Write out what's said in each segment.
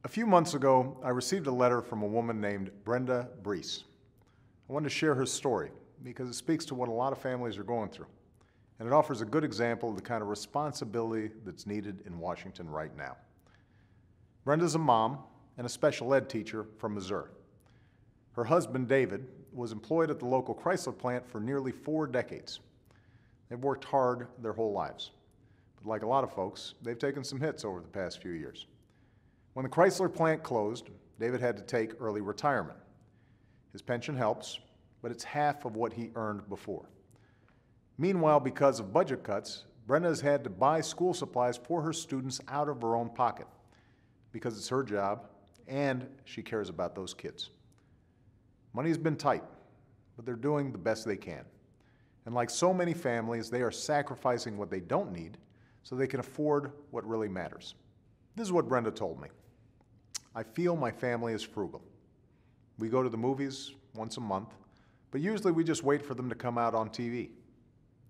A few months ago, I received a letter from a woman named Brenda Brees. I wanted to share her story because it speaks to what a lot of families are going through, and it offers a good example of the kind of responsibility that's needed in Washington right now. Brenda's a mom and a special ed teacher from Missouri. Her husband, David, was employed at the local Chrysler plant for nearly 4 decades. They've worked hard their whole lives, but like a lot of folks, they've taken some hits over the past few years. When the Chrysler plant closed, David had to take early retirement. His pension helps, but it's half of what he earned before. Meanwhile, because of budget cuts, Brenda has had to buy school supplies for her students out of her own pocket because it's her job and she cares about those kids. Money's been tight, but they're doing the best they can. And like so many families, they are sacrificing what they don't need so they can afford what really matters. This is what Brenda told me. I feel my family is frugal. We go to the movies once a month, but usually we just wait for them to come out on TV.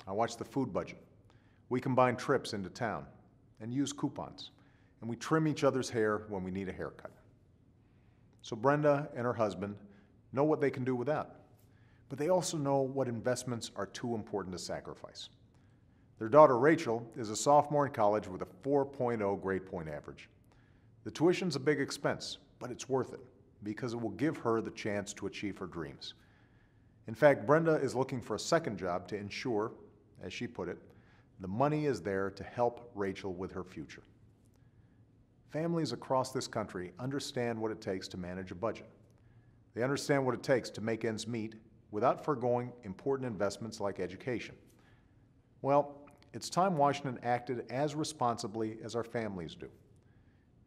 I watch the food budget. We combine trips into town and use coupons, and we trim each other's hair when we need a haircut. So Brenda and her husband know what they can do without, but they also know what investments are too important to sacrifice. Their daughter Rachel is a sophomore in college with a 4.0 grade point average. The tuition's a big expense, but it's worth it because it will give her the chance to achieve her dreams. In fact, Brenda is looking for a second job to ensure, as she put it, the money is there to help Rachel with her future. Families across this country understand what it takes to manage a budget. They understand what it takes to make ends meet without foregoing important investments like education. Well, it's time Washington acted as responsibly as our families do.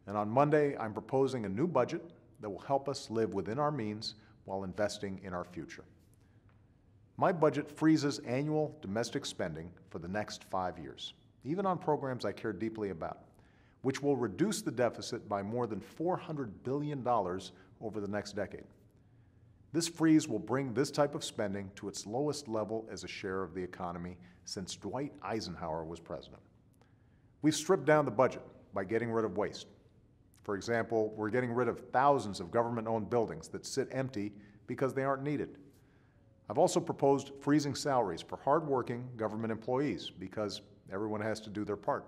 And on Monday, I'm proposing a new budget that will help us live within our means while investing in our future. My budget freezes annual domestic spending for the next 5 years, even on programs I care deeply about, which will reduce the deficit by more than $400 billion over the next decade. This freeze will bring this type of spending to its lowest level as a share of the economy since Dwight Eisenhower was president. We've stripped down the budget by getting rid of waste. For example, we're getting rid of thousands of government-owned buildings that sit empty because they aren't needed. I've also proposed freezing salaries for hardworking government employees because everyone has to do their part.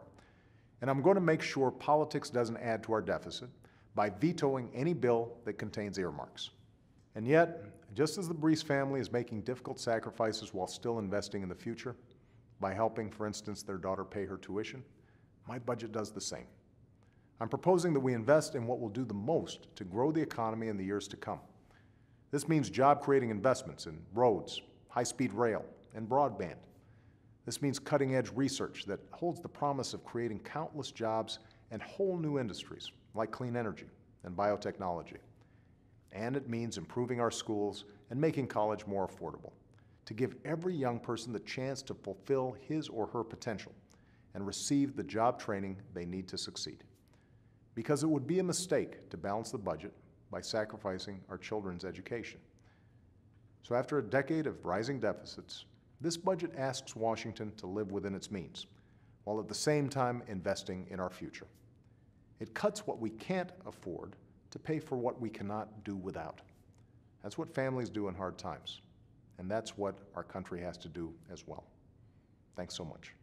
And I'm going to make sure politics doesn't add to our deficit by vetoing any bill that contains earmarks. And yet, just as the Brees family is making difficult sacrifices while still investing in the future, by helping, for instance, their daughter pay her tuition, my budget does the same. I'm proposing that we invest in what will do the most to grow the economy in the years to come. This means job-creating investments in roads, high-speed rail, and broadband. This means cutting-edge research that holds the promise of creating countless jobs and whole new industries like clean energy and biotechnology. And it means improving our schools and making college more affordable, to give every young person the chance to fulfill his or her potential and receive the job training they need to succeed. Because it would be a mistake to balance the budget by sacrificing our children's education. So after a decade of rising deficits, this budget asks Washington to live within its means, while at the same time investing in our future. It cuts what we can't afford to pay for what we cannot do without. That's what families do in hard times, and that's what our country has to do as well. Thanks so much.